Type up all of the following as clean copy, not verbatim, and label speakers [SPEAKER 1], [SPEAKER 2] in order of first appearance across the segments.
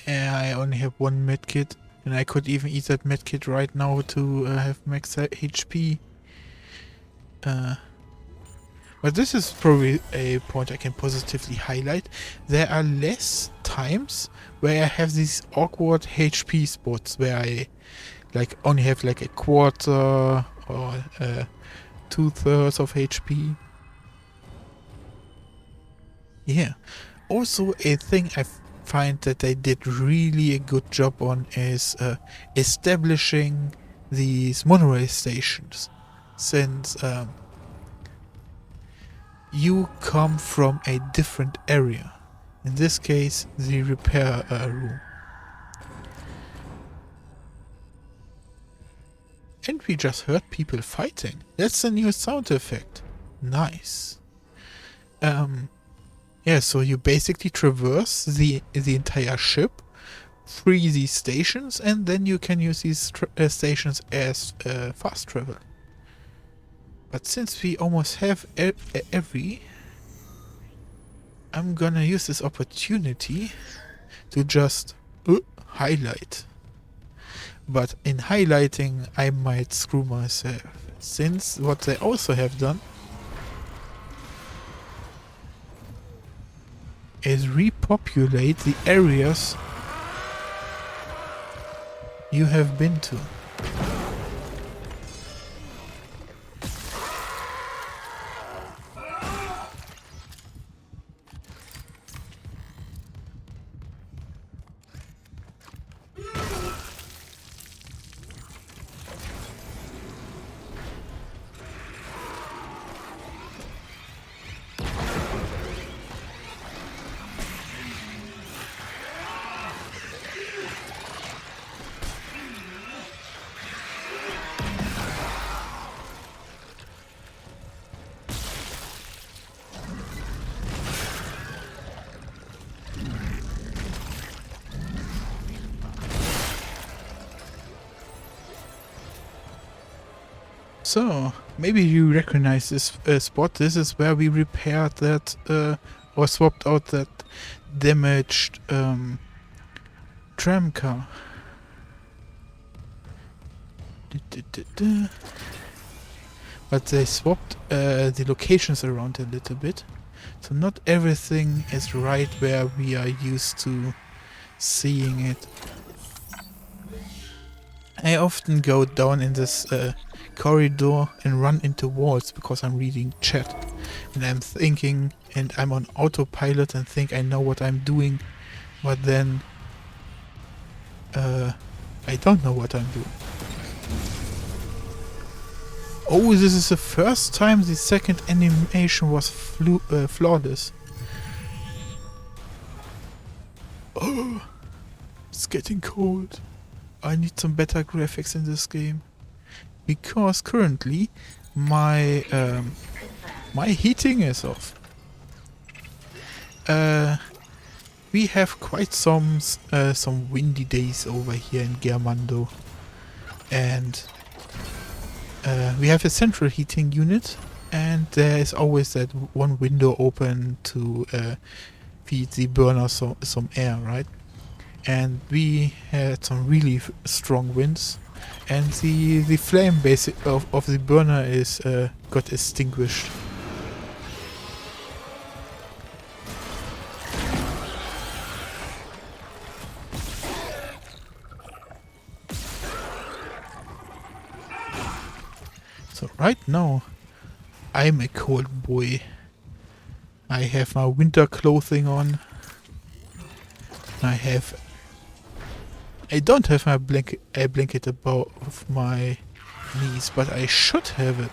[SPEAKER 1] I only have one medkit, and I could even eat that medkit right now to have max HP. But this is probably a point I can positively highlight. There are less times where I have these awkward HP spots where I like only have like a quarter or 2/3 of HP. Yeah. Also, a thing I find that they did really a good job on is establishing these monorail stations. Since you come from a different area. In this case, the repair room. And we just heard people fighting. That's a new sound effect. Nice. Yeah, so you basically traverse the entire ship, free these stations, and then you can use these stations as fast travel. But since we almost have every, I'm gonna use this opportunity to just highlight. But in highlighting, I might screw myself. Since what they also have done is repopulate the areas you have been to. So, maybe you recognize this spot. This is where we repaired that, or swapped out that damaged tram car. But they swapped the locations around a little bit. So not everything is right where we are used to seeing it. I often go down in this corridor and run into walls because I'm reading chat and I'm thinking and I'm on autopilot and think I know what I'm doing, but then I don't know what I'm doing. Oh, this is the first time the second animation was flawless. Oh, it's getting cold. I need some better graphics in this game. Because currently my my heating is off. We have quite some windy days over here in Germando, and we have a central heating unit, and there is always that one window open to feed the burner some air, right? And we had some really strong winds. And the flame of the burner is got extinguished. So right now, I'm a cold boy. I have my winter clothing on. I don't have my blanket above my knees, but I should have it.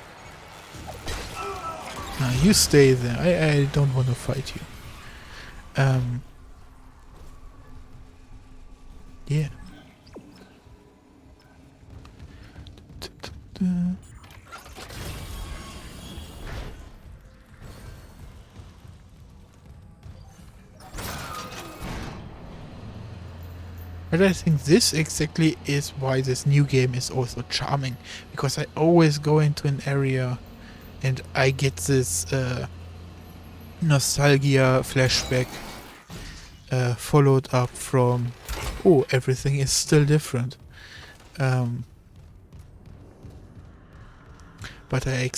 [SPEAKER 1] Now you stay there. I don't want to fight you. Yeah. But I think this exactly is why this new game is also charming, because I always go into an area and I get this nostalgia flashback followed up from oh, everything is still different. But I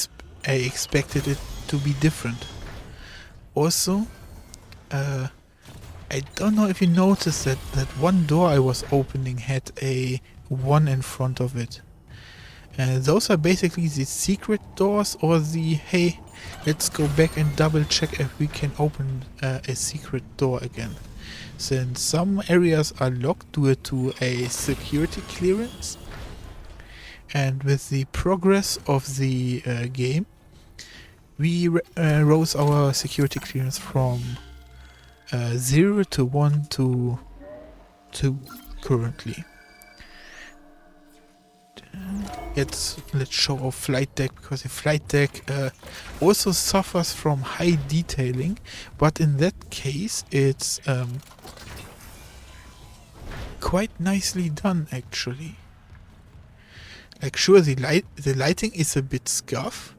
[SPEAKER 1] expected it to be different. Also, I don't know if you noticed that one door I was opening had a 1 in front of it. Those are basically the secret doors, or the, hey, let's go back and double check if we can open a secret door again. Since some areas are locked due to a security clearance, and with the progress of the game, we rose our security clearance from 0 to 1 to 2 currently. Let's show our flight deck, because the flight deck also suffers from high detailing, but in that case it's quite nicely done actually. Like, sure, the lighting is a bit scuff,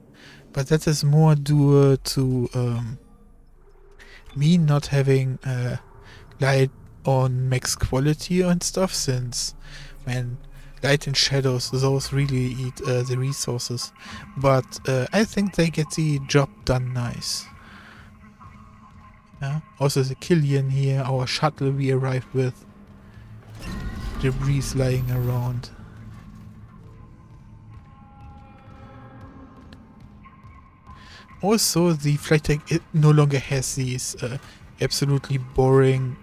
[SPEAKER 1] but that is more due to me not having light on max quality and stuff, since, man, light and shadows, those really eat the resources. But I think they get the job done nice. Yeah. Also the Killian here, our shuttle we arrived with. Debris lying around. Also, the flight deck, it no longer has these absolutely boring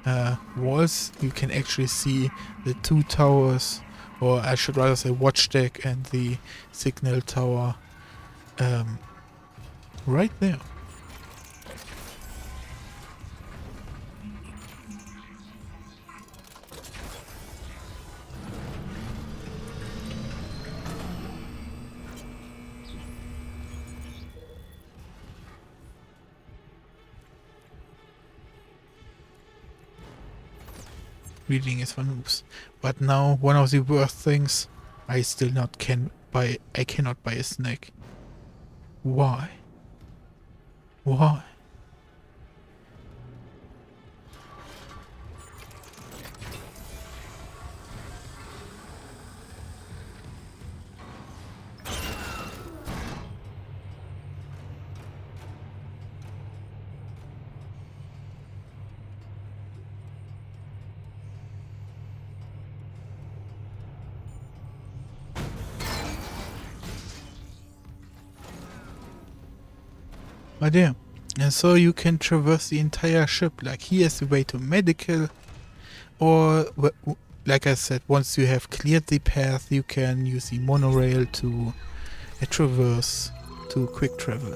[SPEAKER 1] walls. You can actually see the 2 towers, or I should rather say watch deck and the signal tower right there. Reading is for noobs. But now, one of the worst things, I cannot buy a snack. Why? Why? Oh damn. And so you can traverse the entire ship. Like, here's the way to medical. Or, like I said, once you have cleared the path, you can use the monorail to traverse to quick travel.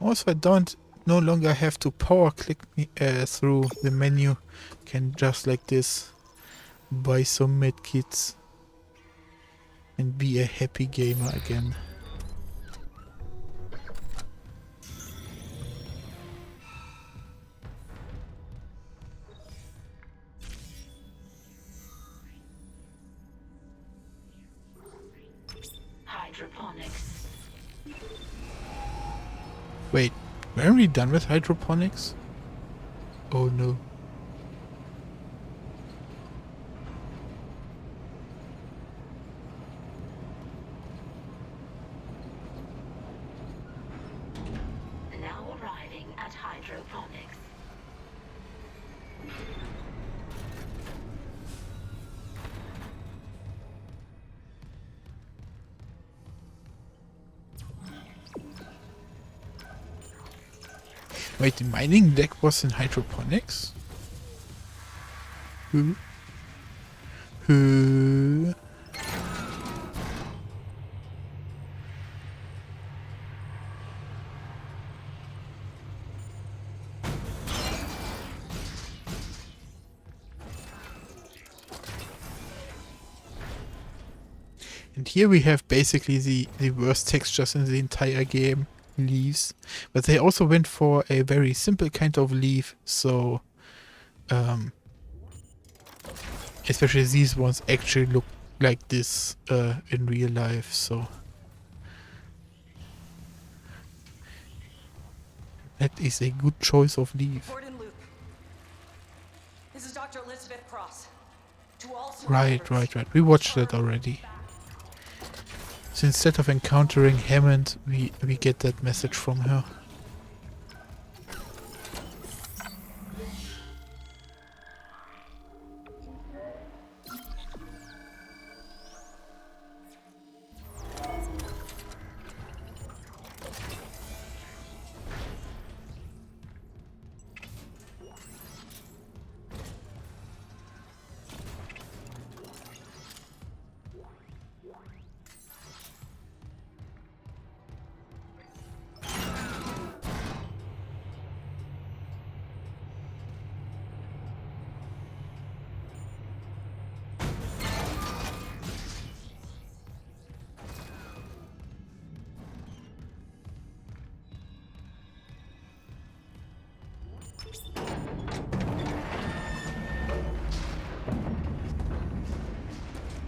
[SPEAKER 1] Also, I don't no longer have to power click through the menu. Can just like this buy some medkits and be a happy gamer again.
[SPEAKER 2] Hydroponics.
[SPEAKER 1] Wait, weren't we done with hydroponics? Oh no.
[SPEAKER 2] Now arriving at hydroponics.
[SPEAKER 1] Wait, the mining deck was in hydroponics? Who? Who? And here we have basically the worst textures in the entire game. Leaves. But they also went for a very simple kind of leaf, so especially these ones actually look like this in real life, so that is a good choice of leave.
[SPEAKER 3] Gordon Luke. This is Dr. Elizabeth Cross. To all
[SPEAKER 1] Right,
[SPEAKER 3] survivors.
[SPEAKER 1] right, right. We watched that already. So instead of encountering Hammond, we get that message from her.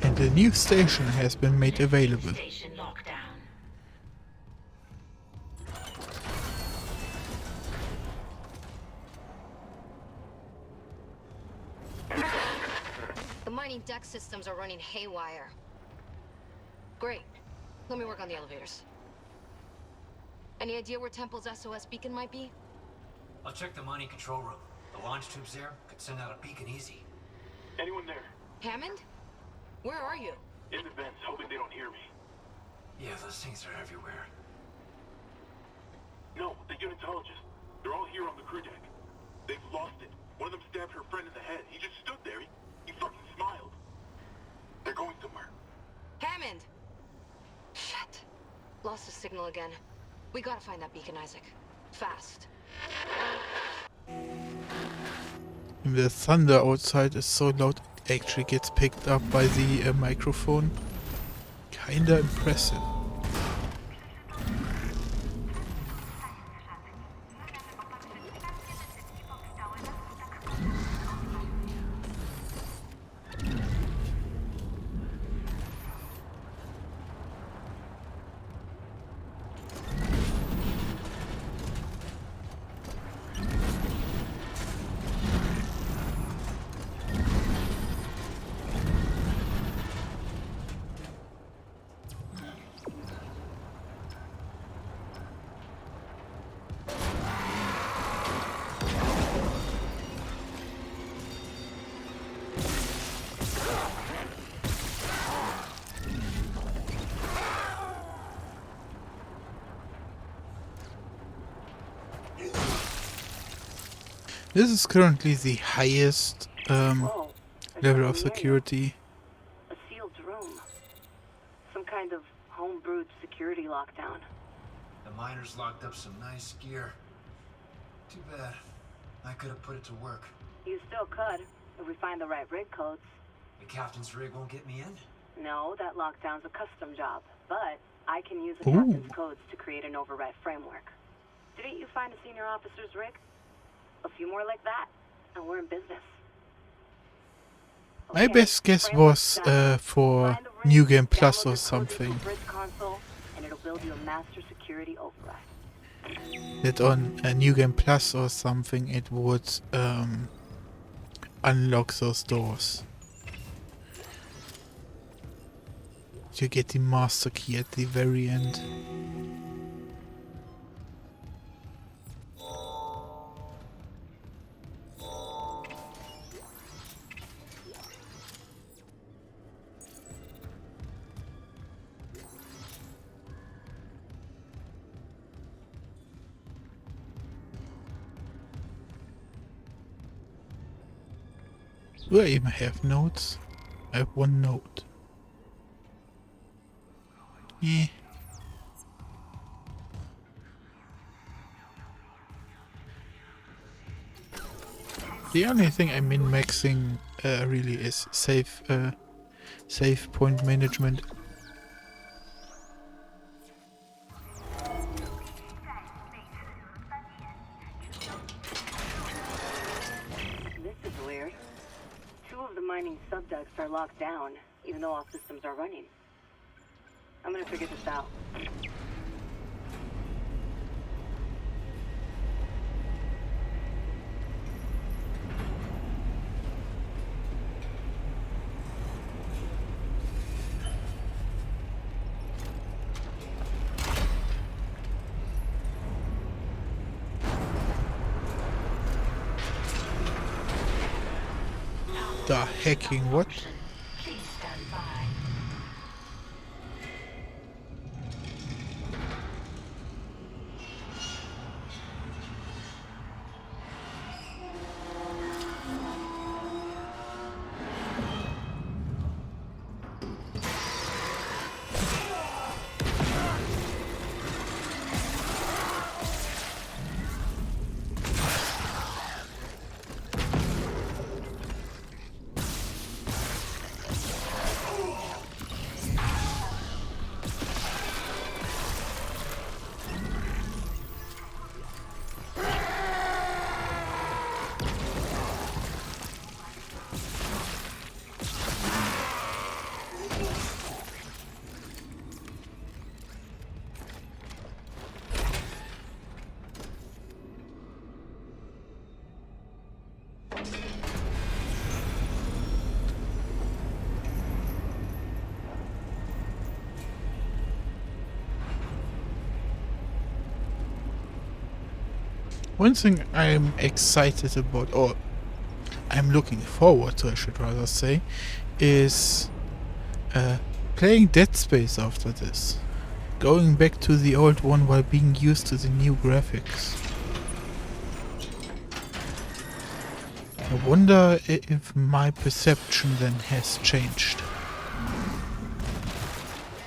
[SPEAKER 1] And the new station has been made available.
[SPEAKER 2] Station lockdown.
[SPEAKER 4] The mining deck systems are running haywire. Great. Let me work on the elevators. Any idea where Temple's SOS beacon might be?
[SPEAKER 5] I'll check the mining control room. The launch tubes there could send out a beacon easy.
[SPEAKER 6] Anyone there?
[SPEAKER 4] Hammond? Where are you?
[SPEAKER 6] In the vents, hoping they don't hear me.
[SPEAKER 5] Yeah, those things are everywhere.
[SPEAKER 6] No, the unitologists. They're all here on the crew deck. They've lost it. One of them stabbed her friend in the head. He just stood there. He fucking smiled. They're going somewhere.
[SPEAKER 4] Hammond! Shit. Lost the signal again. We gotta find that beacon, Isaac. Fast.
[SPEAKER 1] The thunder outside is so loud it actually gets picked up by the microphone. Kinda impressive. This is currently the highest
[SPEAKER 7] Whoa, there's
[SPEAKER 1] level of
[SPEAKER 7] something in
[SPEAKER 1] security.
[SPEAKER 7] A sealed room. Some kind of homebrewed security lockdown.
[SPEAKER 5] The miners locked up some nice gear. Too bad. I could have put it to work.
[SPEAKER 7] You still could, if we find the right rig codes.
[SPEAKER 5] The captain's rig won't get me in?
[SPEAKER 7] No, that lockdown's a custom job. But I can use the
[SPEAKER 1] Ooh.
[SPEAKER 7] captain's codes to create an override framework. Didn't you find a senior officer's rig? A few more like that, and we're in business.
[SPEAKER 1] My
[SPEAKER 7] Okay,
[SPEAKER 1] best guess
[SPEAKER 7] framework's
[SPEAKER 1] was
[SPEAKER 7] done.
[SPEAKER 1] for
[SPEAKER 7] Find the rig,
[SPEAKER 1] New Game
[SPEAKER 7] download
[SPEAKER 1] Plus
[SPEAKER 7] the
[SPEAKER 1] or
[SPEAKER 7] codes into
[SPEAKER 1] something.
[SPEAKER 7] a bridge console, and it'll build you a master security override.
[SPEAKER 1] That on a New Game Plus or something it would unlock those doors. You get the master key at the very end. Do I even have notes? I have one note. Yeah. The only thing I'm min-maxing really is save point management.
[SPEAKER 7] This is weird. Two of the mining subducts are locked down, even though all systems are running. I'm gonna figure this out.
[SPEAKER 1] The hacking what?
[SPEAKER 2] Please stand by.
[SPEAKER 1] One thing I'm excited about, or I'm looking forward to, I should rather say, is playing Dead Space after this. Going back to the old one while being used to the new graphics. I wonder if my perception then has changed.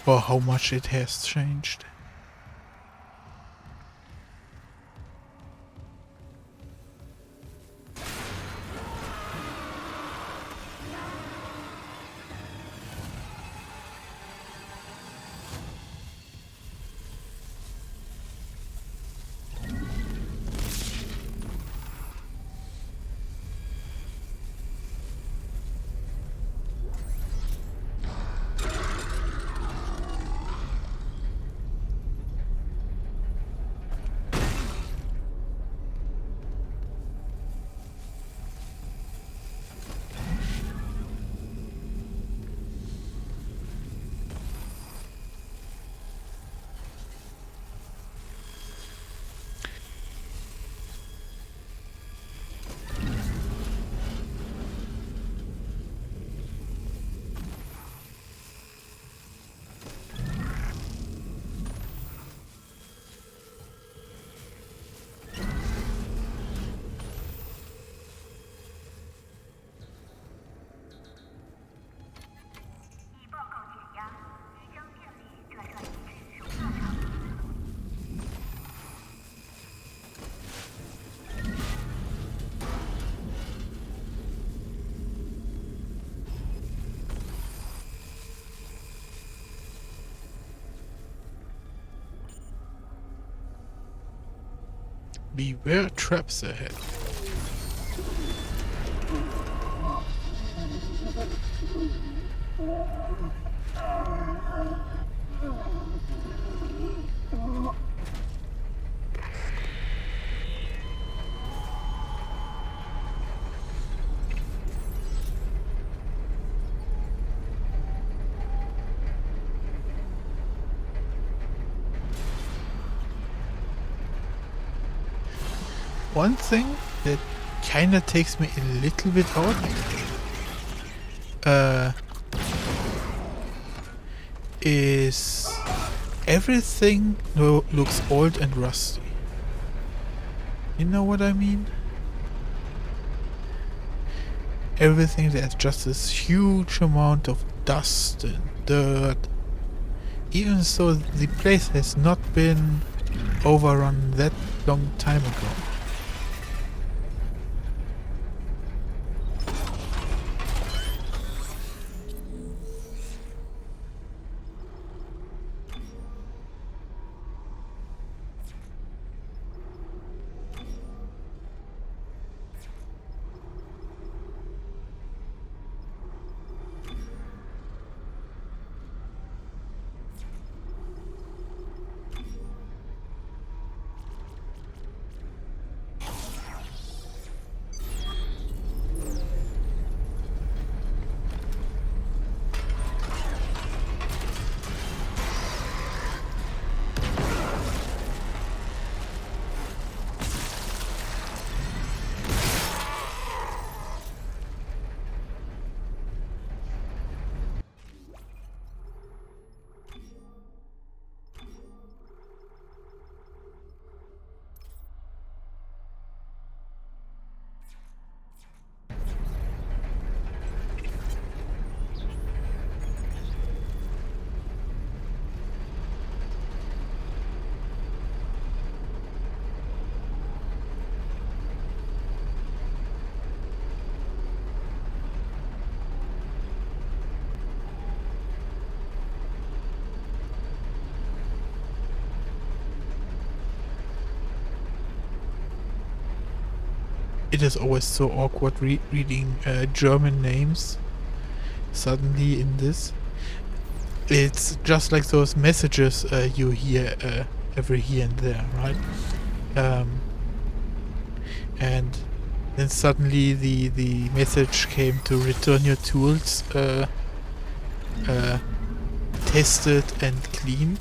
[SPEAKER 1] Or how much it has changed. Beware traps ahead. One thing that kinda takes me a little bit out is everything looks old and rusty. You know what I mean? Everything, there's just this huge amount of dust and dirt. Even so, the place has not been overrun that long time ago. it is always so awkward reading German names suddenly in this. It's just like those messages you hear every here and there, right? And then suddenly the message came to return your tools tested and cleaned.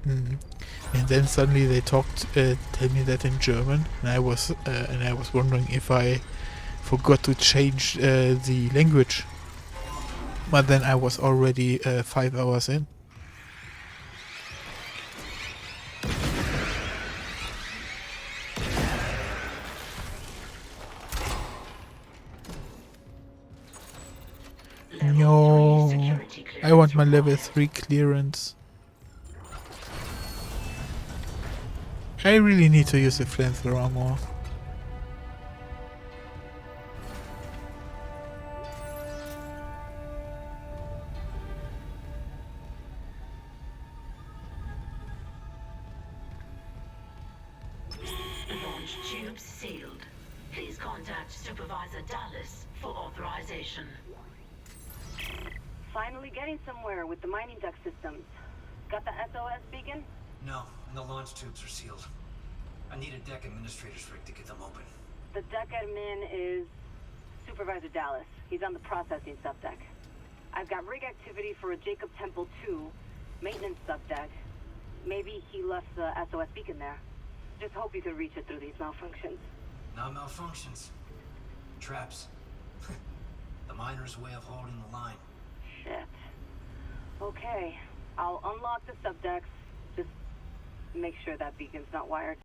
[SPEAKER 1] And then suddenly they tell me that in German, and I was wondering if I forgot to change the language. But then I was already 5 hours in. No, I want my level 3 clearance. I really need to use the flamethrower more.
[SPEAKER 2] Launch tubes sealed. Please contact Supervisor Dallas for authorization.
[SPEAKER 7] Finally getting somewhere with the mining duct systems. Got the SOS beacon?
[SPEAKER 5] No, and the launch tubes are sealed. I need a deck administrator's rig to get them open.
[SPEAKER 7] The deck admin is Supervisor Dallas. He's on the processing subdeck. I've got rig activity for a Jacob Temple 2 maintenance subdeck. Maybe he left the SOS beacon there. Just hope you can reach it through these malfunctions.
[SPEAKER 5] Not malfunctions. Traps. The miner's way of holding the line.
[SPEAKER 7] Shit. Okay, I'll unlock the subdecks. Just make sure that beacon's not wired.